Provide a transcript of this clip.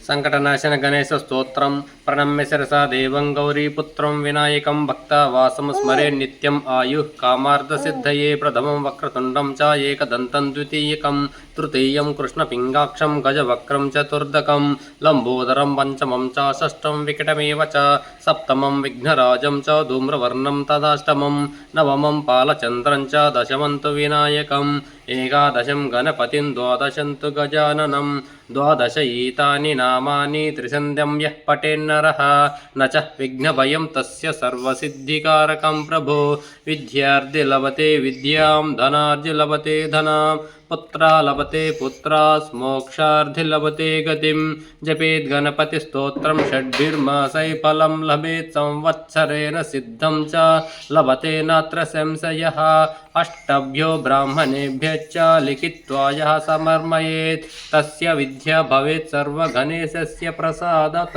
సంకటనాశన గణేశ స్తోత్రం ప్రణమ్య శిరసా దేవం గౌరీపుత్రం వినాయకం భక్తవాసం స్మరే నిత్యం ఆయు కామార్థసిద్ధయే ప్రథమం వక్రతుండం చ ఏకదంతం ద్వితీయకం తృతీయం కృష్ణపింగాక్షం గజవక్రం చతుర్దకం లంబోదరం పంచమం చ షష్టం వికటమేవ చ సప్తమం విఘ్నరాజం చ ధూమ్రవర్ణం తదాష్టమం నవమం పాలచంద్రం చ దశమం తు వినాయకం ఏకాదశం గణపతిం ద్వాదశం తు గజాననం ద్వాదశ ఈతాని నామాని త్రిసంధ్యం యః పఠేన్నరః న చ విఘ్నభయం తస్య సర్వసిద్ధికారకం ప్రభో విద్యార్థి లభతే విద్యాం ధనార్జి లభతే ధనాం పుత్రా లభతే పుత్రాస్ మోక్షార్థి లభతే గతిం జపేద్ గణపతి స్తోత్రం షడ్భిర్మాసై ఫలం లభేత్ సంవత్సరేణ సిద్ధం చ లభతే నాత్ర సంశయః అష్టభ్యో బ్రాహ్మణేభ్యశ్చ లిఖిత్వా యః సమర్మయేత్ తస్య విద్యా భవేత్ సర్వగణేశస్య ప్రసాదత।